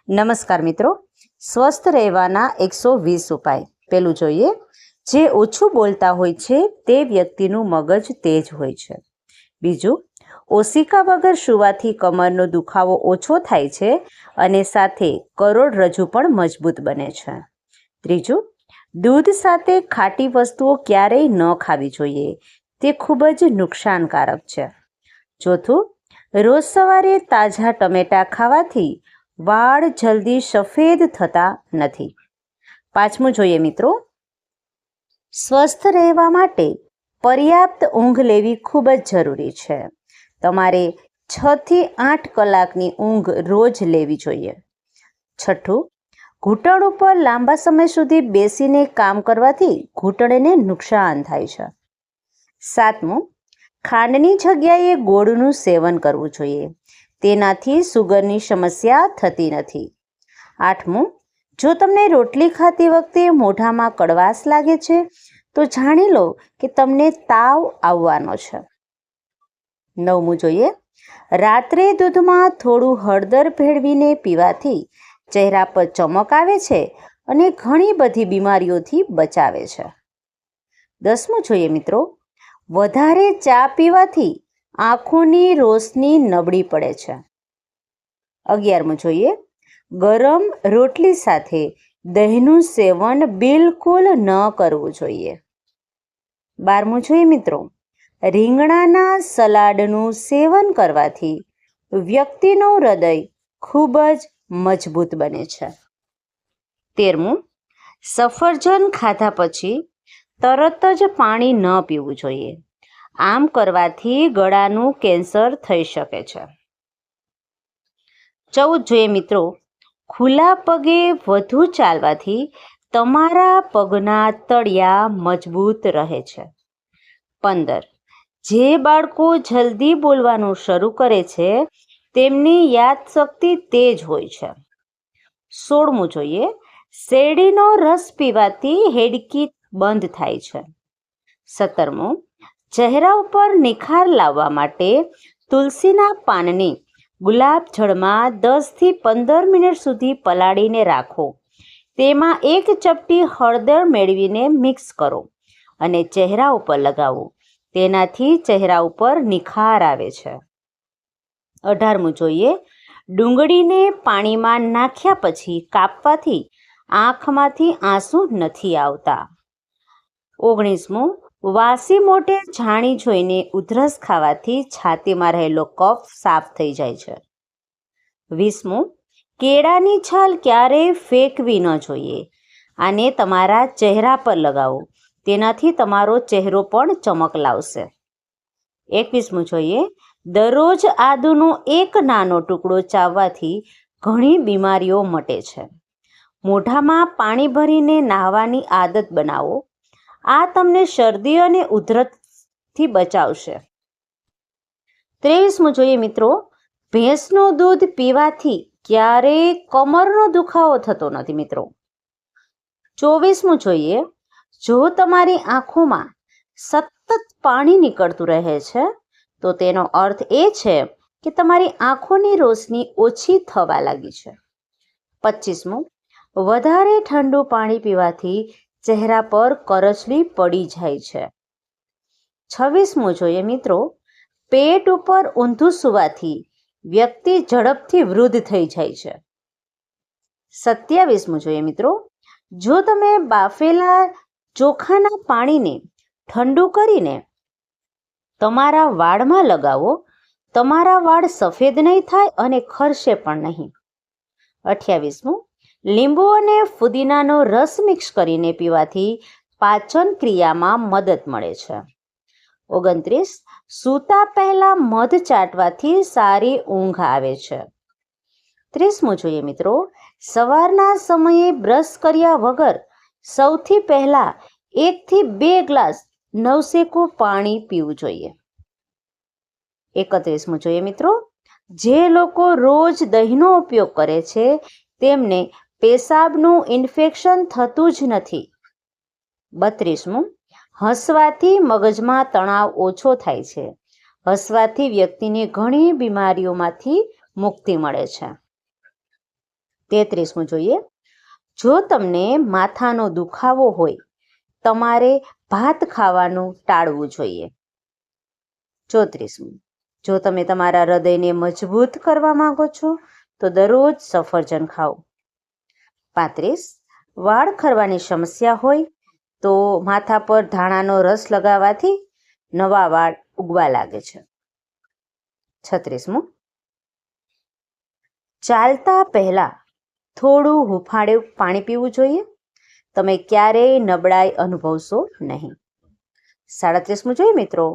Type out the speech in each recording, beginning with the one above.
નમસ્કાર મિત્રો, સ્વસ્થ રહેવાના 120 ઉપાય. પેલું જોઈએ, જે ઓછું બોલતા હોય છે તે વ્યક્તિનું મગજ તેજ હોય છે. બીજું, ઓશિકા વગર સૂવાથી કમરનો દુખાવો ઓછો થાય છે અને સાથે કરોડરજ્જુ પણ મજબૂત બને છે. ત્રીજું, દૂધ સાથે ખાટી વસ્તુઓ ક્યારેય ન ખાવી જોઈએ, તે ખૂબ જ નુકસાનકારક છે. ચોથું, રોજ સવારે તાજા ટમેટાં ખાવાથી વાળ જલ્દી સફેદ થતા નથી. પાંચમું જોઈએ મિત્રો, સ્વસ્થ રહેવા માટે પર્યાપ્ત ઊંઘ લેવી ખૂબ જ જરૂરી છે. તમારે 6 થી 8 કલાકની ઊંઘ રોજ લેવી જોઈએ. છઠ્ઠું, ઘૂંટણ ઉપર લાંબા સમય સુધી બેસીને કામ કરવાથી ઘૂંટણને નુકસાન થાય છે. સાતમું, ખાંડની જગ્યાએ ગોળનું સેવન કરવું જોઈએ, તેનાથી સુગરની સમસ્યા થતી નથી. આઠમું, જો તમને રોટલી ખાતી વખતે મોઢામાં કડવાશ લાગે છે તો જાણી લો કે તમને તાવ આવવાનો છે. નવમું જોઈએ, રાત્રે દૂધમાં થોડું હળદર ભેળવીને પીવાથી ચહેરા પર ચમક આવે છે અને ઘણી બધી બીમારીઓથી બચાવે છે. 10મું જોઈએ મિત્રો, વધારે ચા પીવાથી આંખોની રોશની નબળી પડે છે. 11મું જોઈએ, ગરમ રોટલી સાથે દહીંનું સેવન બિલકુલ ન કરવું જોઈએ. 12મું જોઈએ મિત્રો, રીંગણાના સલાડનું સેવન કરવાથી વ્યક્તિનું હૃદય ખૂબ જ મજબૂત બને છે. 13મું, સફરજન ખાધા પછી તરત જ પાણી ન પીવું જોઈએ. આમ કરવાથી ગળાનું કેન્સર થઈ શકે છે. 14 જોઈએ મિત્રો, ખુલ્લા પગે વધુ ચાલવાથી તમારા પગના તળિયા મજબૂત રહે છે. 15, જે બાળકો જલ્દી બોલવાનું શરૂ કરે છે તેમની યાદશક્તિ તેજ હોય છે. 16મું જોઈએ, શેરડીનો રસ પીવાથી હેડકી બંધ થાય છે. 17મું, ચહેરા ઉપર નિખાર લાવવા માટે તુલસીના પાનને ગુલાબ જળમાં 10 થી 15 મિનિટ સુધી પલાળીને રાખો. તેમાં 1 ચપટી હળદર મેળવીને મિક્સ કરો અને ચહેરા ઉપર લગાવો. તેનાથી ચહેરા ઉપર નિખાર આવે છે. 18મું જોઈએ, ડુંગળીને પાણીમાં નાખ્યા પછી કાપવાથી આંખમાંથી આંસુ નથી આવતા. 19મું, વાસી મોઢે જાણી જોઈને ઉધરસ ખાવાથી છાતીમાં રહેલો કફ સાફ થઈ જાય છે. 20મું, કેળાની છાલ ક્યારેય ફેંકવી ન જોઈએ. આને તમારા ચહેરા પર લગાવો, તેનાથી તમારો ચહેરો પણ ચમક લાવશે. 21મું જોઈએ, દરરોજ આદુનો એક નાનો ટુકડો ચાવવાથી ઘણી બીમારીઓ મટે છે. મોઢામાં પાણી ભરીને નહાવાની આદત બનાવો. આ તમને શરદી અને ઉધરસથી બચાવશે. 23મું જોઈએ મિત્રો, ભેંસનું દૂધ પીવાથી ક્યારેય કમરનો દુખાવો થતો નથી મિત્રો. 24મું જોઈએ, જો તમારી આંખોમાં સતત પાણી નીકળતું રહે છે તો તેનો અર્થ એ છે કે તમારી આંખોની રોશની ઓછી થવા લાગી છે. 25મું, વધારે ઠંડુ પાણી પીવાથી ચહેરા પર કરચલી પડી જાય છે. 26મું જોઈએ મિત્રો, પેટ ઉપર ઊંધું સૂવાથી વ્યક્તિ ઝડપથી વૃદ્ધ થઈ જાય છે. 27મું જોઈએ મિત્રો, જો તમે બાફેલા ચોખાના પાણીને ઠંડુ કરીને તમારા વાળમાં લગાવો, તમારા વાળ સફેદ નહીં થાય અને ખરશે પણ નહીં. 28મું, લીંબુ અને ફુદીનાનો રસ મિક્સ કરીને પીવાથી પાચન ક્રિયામાં મદદ મળે છે. 29, સૂતા પહેલા મધ ચાટવાથી સારી ઊંઘ આવે છે. 30મું જોઈએ મિત્રો, સવારના સમયે બ્રશ કર્યા વગર સૌથી પહેલા 1 થી 2 ગ્લાસ નવશેકું પાણી પીવું જોઈએ. 31મું જોઈએ મિત્રો, જે લોકો રોજ દહીંનો ઉપયોગ કરે છે તેમને પેશાબનું ઇન્ફેક્શન થતું જ નથી. 32મું, હસવાથી મગજમાં તણાવ ઓછો થાય છે. હસવાથી વ્યક્તિને ઘણી બીમારીઓમાંથી મુક્તિ મળે છે. 33મું જોઈએ, જો તમને માથાનો દુખાવો હોય તમારે ભાત ખાવાનું ટાળવું જોઈએ. 34મું, જો તમે તમારા હૃદયને મજબૂત કરવા માંગો છો તો દરરોજ સફરજન ખાઓ. 35, વાળ ખરવાની સમસ્યા હોય તો માથા પર ધાણાનો રસ લગાવવાથી નવા વાળ ઉગવા લાગે છે. 36મું, ચાલતા પહેલા થોડું હુંફાળું પાણી પીવું જોઈએ. તમે ક્યારેય નબળાઈ અનુભવશો નહીં. 37મું જોઈએ મિત્રો,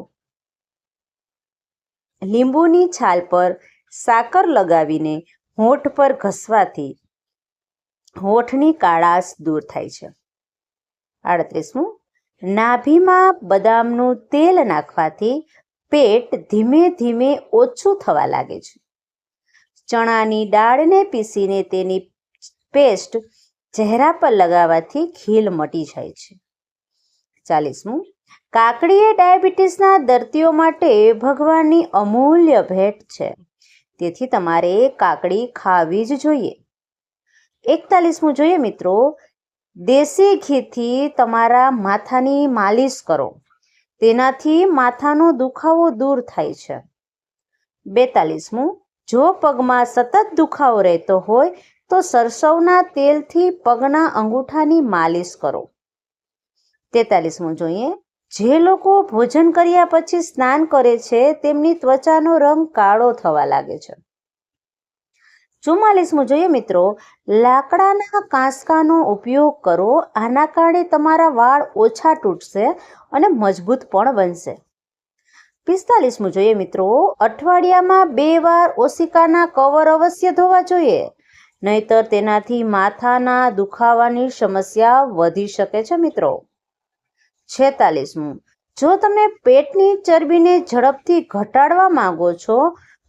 લીંબુની છાલ પર સાકર લગાવીને હોઠ પર ઘસવાથી હોઠની કાળાશ દૂર થાય છે. 38મું, નાભીમાં બદામનું તેલ નાખવાથી પેટ ધીમે ધીમે ઓછું થવા લાગે છે. ચણાની દાળને પીસીને તેની પેસ્ટ ચહેરા પર લગાવવાથી ખીલ મટી જાય છે. 40મું, કાકડી એ ડાયાબિટીસના દર્દીઓ માટે ભગવાનની અમૂલ્ય ભેટ છે, તેથી તમારે કાકડી ખાવી જ જોઈએ. 41મું જોઈએ મિત્રો, દેશી ઘીથી તમારા માથાની માલિશ કરો, તેનાથી માથાનો દુખાવો દૂર થાય છે. 42મું, જો પગમાં સતત દુખાવો રહેતો હોય તો સરસવના તેલથી પગના અંગૂઠાની માલિશ કરો. 43મું જોઈએ, જે લોકો ભોજન કર્યા પછી સ્નાન કરે છે તેમની ત્વચાનો રંગ કાળો થવા લાગે છે. 44મું જોઈએ મિત્રો, લાકડાના કાંસકાનો ઉપયોગ કરો, આના કારણે તમારા વાળ ઓછા તૂટશે અને મજબૂત પણ બનશે. 45મું જોઈએ મિત્રો, અઠવાડિયામાં 2 વાર ઓશિકાના કવર અવશ્ય ધોવા જોઈએ, નહીતર તેનાથી માથાના દુખાવાની સમસ્યા વધી શકે છે મિત્રો. 46મું, જો તમે પેટની ચરબીને ઝડપથી ઘટાડવા માંગો છો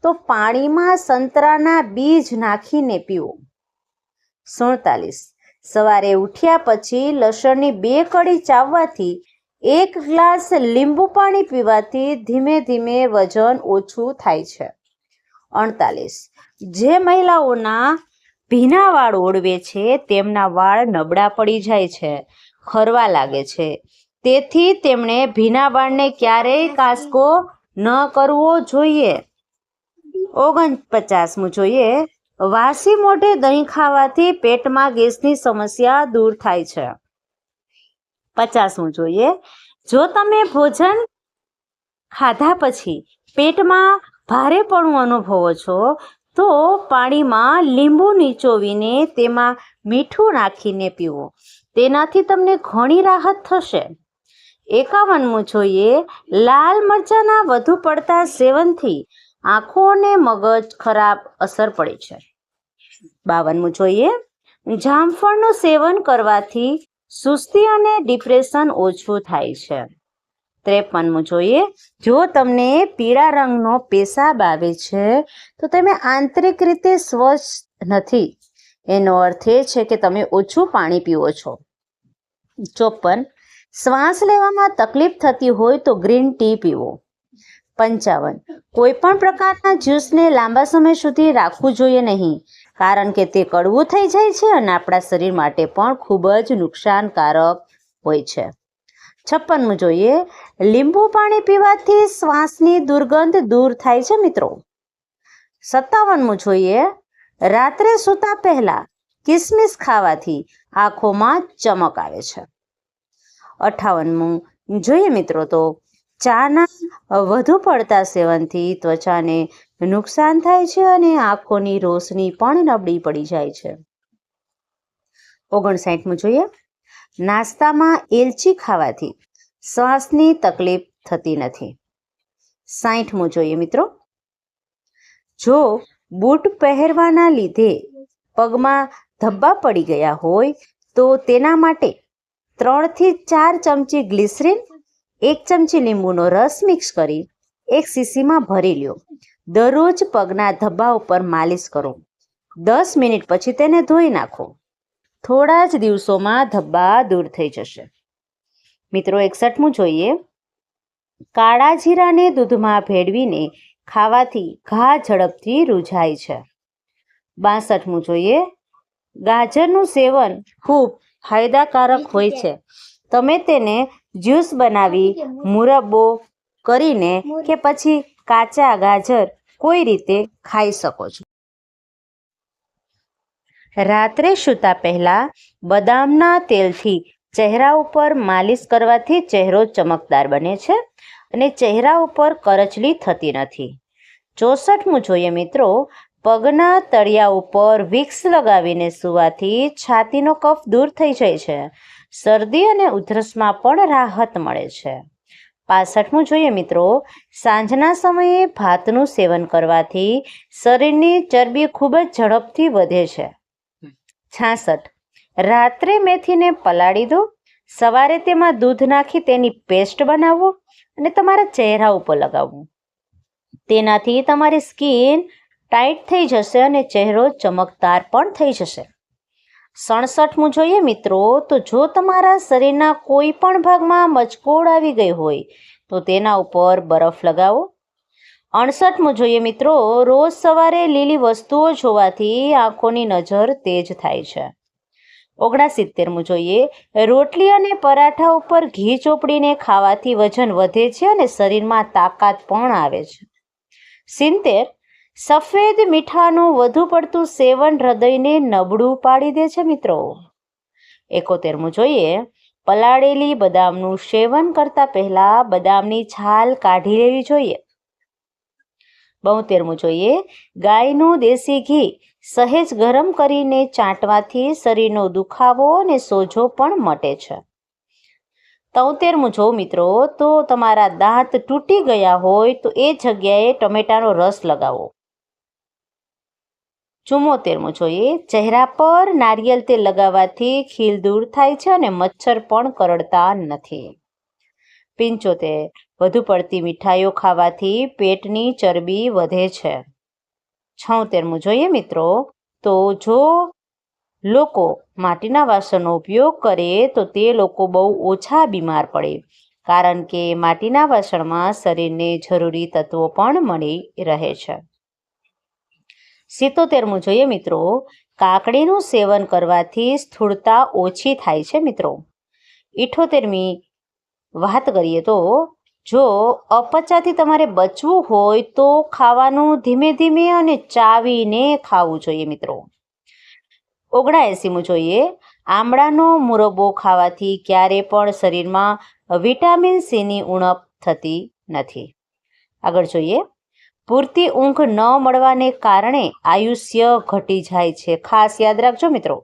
તો પાણીમાં સંતરાના બીજ નાખીને પીવો. 47, સવારે ઉઠ્યા પછી લસણની 2 કળી ચાવવાથી 1 ગ્લાસ લીંબુ પાણી પીવાથી ધીમે ધીમે વજન ઓછું થાય છે. 48, જે મહિલાઓના ભીના વાળ ઓળવે છે તેમના વાળ નબળા પડી જાય છે, ખરવા લાગે છે, તેથી તેમણે ભીના વાળને ક્યારેય કાંસકો ન કરવો જોઈએ. 49મું જોઈએ, વાસી મોઢે દહીં ખાવાથી પેટમાં ગેસની સમસ્યા દૂર થાય છે. 50મું જોઈએ, જો તમે ભોજન ખાધા પછી પેટમાં ભારેપણું અનુભવો છો તો પાણીમાં લીંબુ નીચોવીને તેમાં મીઠું નાખીને પીવો, તેનાથી તમને ઘણી રાહત થશે. 51મું જોઈએ, લાલ મરચાંના વધુ પડતા સેવનથી આંખો અને મગજ ખરાબ અસર પડે છે. 52મું જોઈએ, જામફળનું સેવન કરવાથી સુસ્તી અને ડિપ્રેશન ઓછું થાય છે. 53મું જોઈએ, જો તમને પીળા રંગનો પેશાબ આવે છે તો તમે આંતરિક રીતે સ્વસ્થ નથી, એનો અર્થ એ છે કે તમે ઓછું પાણી પીવો છો. 54, શ્વાસ લેવામાં તકલીફ થતી હોય તો ગ્રીન ટી પીવો. 55, કોઈ પણ પ્રકારના જ્યુસને લાંબા સમય સુધી રાખવું જોઈએ નહીં, કારણ કે તે કડવું થઈ જાય છે અને આપણા શરીર માટે પણ ખૂબ જ નુકસાનકારક હોય છે. 56મું જોઈએ, લીંબુ પાણી પીવાથી શ્વાસની દુર્ગંધ દૂર થાય છે મિત્રો. 57મું જોઈએ, રાત્રે સૂતા પહેલા કિસમિસ ખાવાથી આંખોમાં ચમક આવે છે. 58મું જોઈએ મિત્રો, તો ચાના વધુ પડતા સેવનથી ત્વચાને નુકસાન થાય છે અને આંખોની રોશની પણ નબળી પડી જાય છે. 59મું જોઈએ, નાસ્તામાં એલચી ખાવાથી શ્વાસની તકલીફ થતી નથી. 60મું જોઈએ મિત્રો, જો બૂટ પહેરવાના લીધે પગમાં ધબ્બા પડી ગયા હોય તો તેના માટે 3 થી 4 ચમચી ગ્લિસરીન, 1 ચમચી લીંબુનો રસ મિક્સ કરી 1 શીશીમાં ભરી લ્યો. દરરોજ પગના ધબ્બા ઉપર માલિશ કરો. 10 મિનિટ પછી તેને ધોઈ નાખો. થોડા જ દિવસોમાં ધબ્બા દૂર થઈ જશે. મિત્રો 61મું જોઈએ, કાળા જીરાને દૂધમાં ભેળવીને ખાવાથી ઘા ઝડપથી રૂઝાય છે. 62મું જોઈએ, ગાજરનું સેવન ખૂબ ફાયદાકારક હોય છે. તમે તેને જ્યુસ બનાવી, મુરબ્બો કરીને કે પછી કાચા ગાજર કોઈ રીતે ખાઈ શકો છો. રાત્રે સૂતા પહેલા બદામના તેલથી ચહેરા ઉપર માલિશ કરવાથી ચહેરો ચમકદાર બને છે અને ચહેરા ઉપર કરચલી થતી નથી. 64મું જોઈએ મિત્રો, પગના તળિયા ઉપર વિક્સ લગાવીને સૂવાથી છાતીનો કફ દૂર થઈ જાય છે. શરદી અને ઉધરસમાં પણ રાહત મળે છે. 65મું જોઈએ મિત્રો, સાંજના સમયે ભાતનું સેવન કરવાથી શરીરની ચરબી ખૂબ જ ઝડપથી વધે છે. 66, રાત્રે મેથીને પલાળી દો, સવારે તેમાં દૂધ નાખી તેની પેસ્ટ બનાવો અને તમારા ચહેરા ઉપર લગાવવું. તેનાથી તમારી સ્કિન ટાઈટ થઈ જશે અને ચહેરો ચમકદાર પણ થઈ જશે. 67મું જોઈએ મિત્રો, તો જો તમારા શરીરના કોઈ પણ ભાગમાં મચકોડ આવી ગઈ હોય તો તેના ઉપર બરફ લગાવો. 68મું જોઈએ મિત્રો, રોજ સવારે લીલી વસ્તુઓ જોવાથી આંખોની નજર તેજ થાય છે. 69મું જોઈએ, રોટલી અને પરાઠા ઉપર ઘી ચોપડીને ખાવાથી વજન વધે છે અને શરીરમાં તાકાત પણ આવે છે. 70, સફેદ મીઠાનું વધુ પડતું સેવન હૃદયને નબળું પાડી દે છે મિત્રો. 71મું જોઈએ, પલાળેલી બદામનું સેવન કરતા પહેલા બદામની છાલ કાઢી લેવી જોઈએ. 72મું જોઈએ, ગાયનું દેશી ઘી સહેજ ગરમ કરીને ચાટવાથી શરીરનો દુખાવો અને સોજો પણ મટે છે. 73મું જો મિત્રો, તો તમારા દાંત તૂટી ગયા હોય તો એ જગ્યાએ ટમેટાનો રસ લગાવો. 74મું જોઈએ, ચહેરા પર નારિયેળ તેલ લગાવવાથી ખીલ દૂર થાય છે અને મચ્છર પણ કરડતા નથી. 75, વધુ પડતી મીઠાઈઓ ખાવાથી પેટની ચરબી વધે છે. 76મું જોઈએ મિત્રો, તો જો લોકો માટીના વાસણનો ઉપયોગ કરે તો તે લોકો બહુ ઓછા બીમાર પડે, કારણ કે માટીના વાસણમાં શરીરને જરૂરી તત્વો પણ મળી રહે છે. 77મું જોઈએ મિત્રો, કાકડીનું સેવન કરવાથી સ્થૂળતા ઓછી થાય છે મિત્રો. 78મી વાત કરીએ તો જો અપચાથી તમારે બચવું હોય તો ખાવાનું ધીમે ધીમે અને ચાવીને ખાવું જોઈએ મિત્રો. 79મું જોઈએ, આમળાનો મુરબ્બો ખાવાથી ક્યારે પણ શરીરમાં વિટામિન સીની ઉણપ થતી નથી. આગળ જોઈએ, પૂરતી ઊંઘ ન મળવાને કારણે આયુષ્ય ઘટી જાય છે. ખાસ યાદ રાખજો મિત્રો.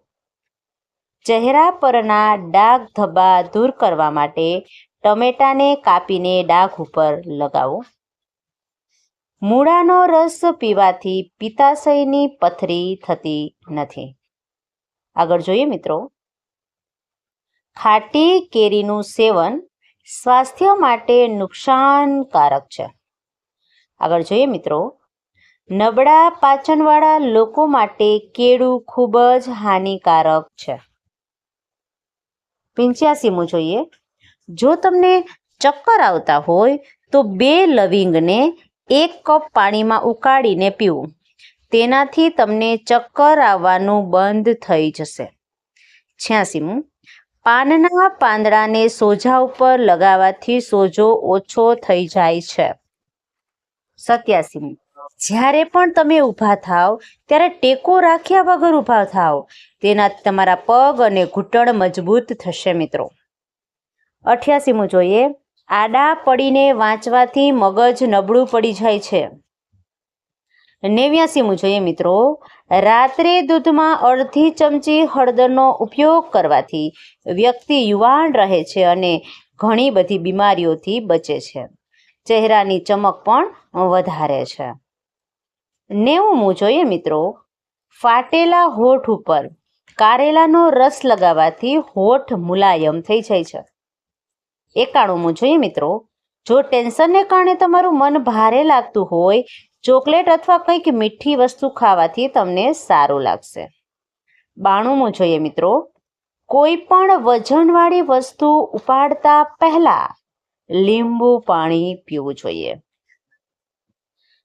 ચહેરા પરના ડાઘ ધબ્બા દૂર કરવા માટે ટમેટાને કાપીને ડાઘ ઉપર લગાવો. મૂળાનો રસ પીવાથી પિત્તાશયની પથરી થતી નથી. આગળ જોઈએ મિત્રો, ખાટી કેરીનું સેવન સ્વાસ્થ્ય માટે નુકસાનકારક છે. આગળ જોઈએ મિત્રો, નબળા પાચનવાળા લોકો માટે કેળું ખૂબ જ હાનિકારક છે. 85મું જોઈએ, જો તમને ચક્કર આવતા હોય તો 2 લવિંગને 1 કપ પાણીમાં ઉકાળીને પીવું. તેનાથી તમને ચક્કર આવવાનું બંધ થઈ જશે. 86મું, પાનના પાંદડાને સોજા ઉપર લગાવવાથી સોજો ઓછો થઈ જાય છે. 87મું, જ્યારે પણ તમે ઊભા થાવ ત્યારે ટેકો રાખ્યા વગર ઊભા થાવ. તેનાથી તમારા પગ અને ઘૂંટણ મજબૂત થશે મિત્રો. 88મું જોઈએ, આડા પડીને વાંચવાથી મગજ નબળું પડી જાય છે. 89મું જોઈએ મિત્રો, રાત્રે દૂધમાં અડધી ચમચી હળદરનો ઉપયોગ કરવાથી વ્યક્તિ યુવાન રહે છે અને ઘણી બધી બીમારીઓથી બચે છે. ચહેરાની ચમક પણ વધારે છે. 90મું જોઈએ મિત્રો, ફાટેલા હોઠ ઉપર કારેલાનો રસ લગાવવાથી હોઠ મુલાયમ થઈ જાય છે. 91મું જોઈએ મિત્રો, જો ટેન્શનને કારણે તમારું મન ભારે લાગતું હોય, ચોકલેટ અથવા કંઈક મીઠી વસ્તુ ખાવાથી તમને સારું લાગશે. 92મું જોઈએ મિત્રો, કોઈ પણ વજનવાળી વસ્તુ ઉપાડતા પહેલા લીંબુ પાણી પીવું જોઈએ.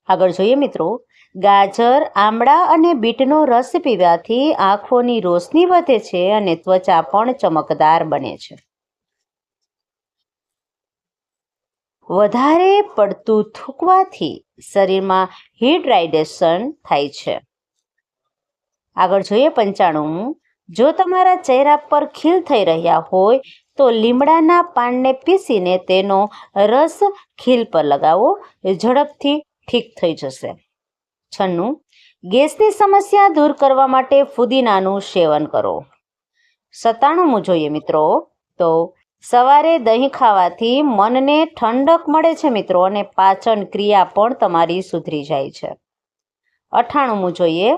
આગળ જોઈએ મિત્રો, ગાજર, આમળા અને બીટનો રસ પીવાથી આંખોની રોશની વધે છે અને ત્વચા પણ ચમકદાર બને છે. વધારે પડતું થૂંકવાથી શરીરમાં ડિહાઇડ્રેશન થાય છે. આગળ જોઈએ 95. જો તમારા ચહેરા પર ખીલ થઈ રહ્યા હોય તો લીમડાના પાનને પીસીને તેનો રસ ખીલ પર લગાવો, ઝડપથી ઠીક થઈ જશે. 96. ગેસની સમસ્યા દૂર કરવા માટે ફુદીનાનું સેવન કરો. 97 જોઈએ મિત્રો, તો સવારે દહીં ખાવાથી મનને ઠંડક મળે છે મિત્રો, અને પાચન ક્રિયા પણ તમારી સુધરી જાય છે. 98 જોઈએ,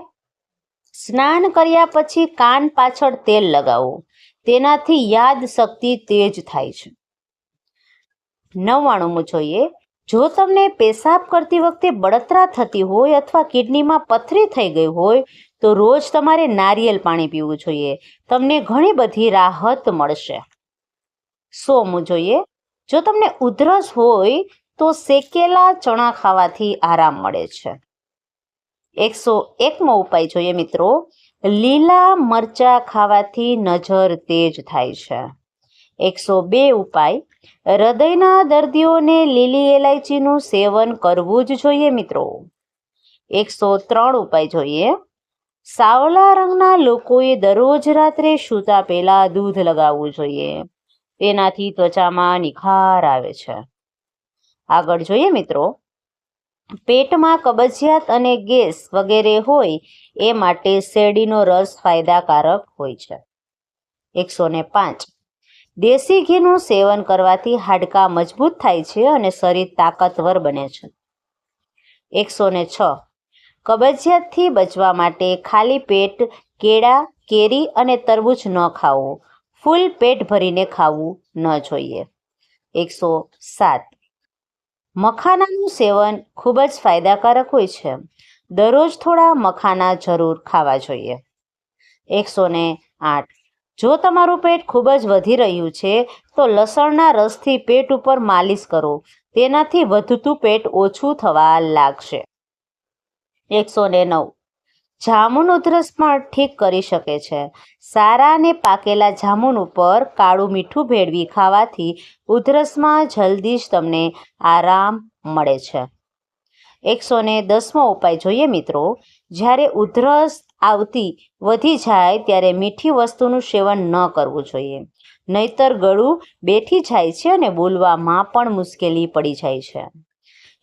સ્નાન કર્યા પછી કાન પાછળ તેલ લગાવો, તેનાથી યાદશક્તિ તેજ થાય છે. 99 જોઈએ, જો તમને પેશાબ કરતી વખતે બળતરા થતી હોય અથવા કિડનીમાં પથરી થઈ ગઈ હોય તો રોજ તમારે નારિયેળ પાણી પીવું જોઈએ. તમને ઘણી બધી રાહત મળશે. 100 જોઈએ, જો તમને ઉધરસ હોય તો શેકેલા ચણા ખાવાથી આરામ મળે છે. 101મો ઉપાય જોઈએ મિત્રો, લીલા મરચાં ખાવાથી નજર તેજ થાય છે. 102 ઉપાય, હૃદયના દર્દીઓને લીલી ઇલાયચીનું સેવન કરવું જ જોઈએ મિત્રો. 103 ઉપાય જોઈએ, સાવલા રંગના લોકોએ દરરોજ રાત્રે સૂતા પહેલા દૂધ લગાવવું જોઈએ, તેનાથી ત્વચામાં નિખાર આવે છે. આગળ જોઈએ મિત્રો, પેટમાં કબજિયાત અને ગેસ વગેરે હોય એ માટે શેરડીનો રસ ફાયદાકારક હોય છે. 105 દેશી ઘીનું સેવન કરવાથી હાડકાં મજબૂત થાય છે અને શરીર તાકાતવર બને છે. 106 કબજિયાતથી બચવા માટે ખાલી પેટ કેળા, કેરી અને તરબૂચ ન ખાવું, ફૂલ પેટ ભરીને ખાવું ન જોઈએ. 107 મખાનાનું સેવન ખૂબ જ ફાયદાકારક હોય છે. દરરોજ થોડા મખાના જરૂર ખાવા જોઈએ. 108 જો તમારું પેટ ખૂબ જ વધી રહ્યું છે તો લસણના રસથી પેટ ઉપર માલિશ કરો, તેનાથી વધતું પેટ ઓછું થવા લાગશે. 109 જામુન ઉધરસ પણ ઠીક કરી શકે છે. સારા અને પાકેલા જામુન ઉપર કાળું મીઠું ભેળવી ખાવાથી ઉધરસમાં જલ્દી જ તમને આરામ મળે છે. 110મો ઉપાય જોઈએ મિત્રો, જ્યારે ઉધરસ આવતી વધી જાય ત્યારે મીઠી વસ્તુનું સેવન ન કરવું જોઈએ, નહીતર ગળું બેઠી જાય છે અને બોલવામાં પણ મુશ્કેલી પડી જાય છે.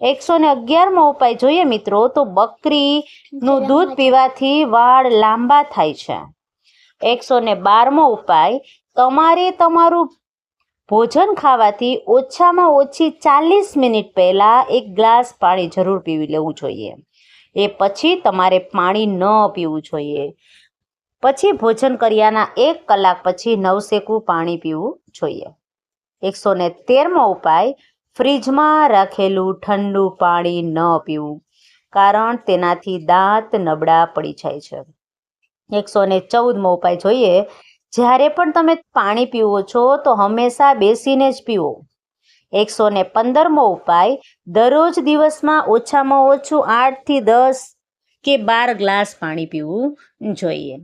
111મો ઉપાય જોઈએ મિત્રો, તો બકરીનું દૂધ પીવાથી વાળ લાંબા થાય છે. 112મો ઉપાય, તમારે તમારું ભોજન ખાવાથી ઓછામાં ઓછી 40 મિનિટ પહેલાં 1 ગ્લાસ પાણી જરૂર પીવી લેવું જોઈએ. એ પછી તમારે પાણી ન પીવું જોઈએ. પછી ભોજન કર્યાના 1 કલાક પછી નવશેકું પાણી પીવું જોઈએ. 113મો ઉપાય, ફ્રીજમાં રાખેલું ઠંડુ પાણી ન પીવું, કારણ તેનાથી દાંત નબળા પડી જાય છે. 114મો ઉપાય જોઈએ, જ્યારે પણ તમે પાણી પીવો છો તો હંમેશા બેસીને જ પીવો. 115મો ઉપાય, દરરોજ દિવસમાં ઓછામાં ઓછું 8 થી 10 કે 12 ગ્લાસ પાણી પીવું જોઈએ.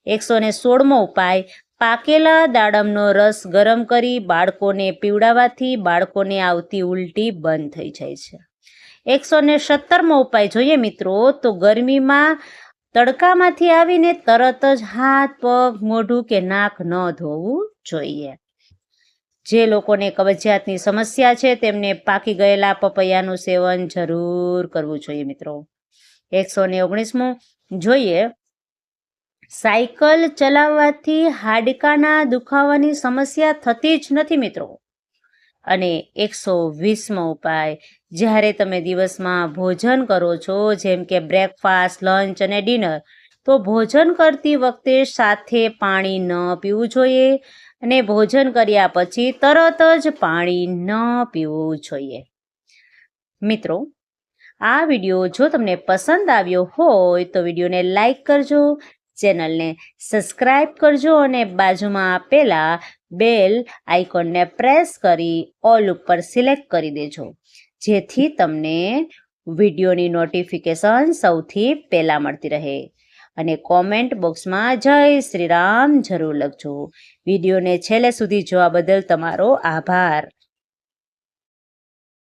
116મો ઉપાય, પાકેલા દાડમનો રસ ગરમ કરી બાળકોને પીવડાવવાથી બાળકોને આવતી ઉલટી બંધ થઈ જાય છે. 117મો ઉપાય જોઈએ મિત્રો, તો ગરમીમાં તડકામાંથી આવીને તરત જ હાથ, પગ, મોઢું કે નાક ન ધોવું જોઈએ. જે લોકોને કબજિયાતની સમસ્યા છે તેમને પાકી ગયેલા પપૈયાનું સેવન જરૂર કરવું જોઈએ મિત્રો. 119મો જોઈએ, સાયકલ ચલાવવાથી હાડકાના દુખાવાની સમસ્યા થતી જ નથી મિત્રો. અને 120મો ઉપાય, જ્યારે તમે દિવસમાં ભોજન કરો છો, જેમ કે બ્રેકફાસ્ટ, લંચ અને ડિનર, તો ભોજન કરતી વખતે સાથે પાણી ન પીવું જોઈએ અને ભોજન કર્યા પછી તરત જ પાણી ન પીવું જોઈએ. મિત્રો, આ વિડીયો જો તમને પસંદ આવ્યો હોય તો વિડીયોને લાઈક કરજો, ચેનલને સબસ્ક્રાઈબ કરજો અને બાજુમાં આપેલા બેલ આઇકોનને પ્રેસ કરી ઓલ ઉપર સિલેક્ટ કરી દેજો, જેથી તમને વિડીયોની નોટિફિકેશન સૌથી પહેલાં મળતી રહે. અને કોમેન્ટ બોક્સમાં જય શ્રી રામ જરૂર લખજો. વિડીયોને છેલ્લે સુધી જોવા બદલ તમારો આભાર.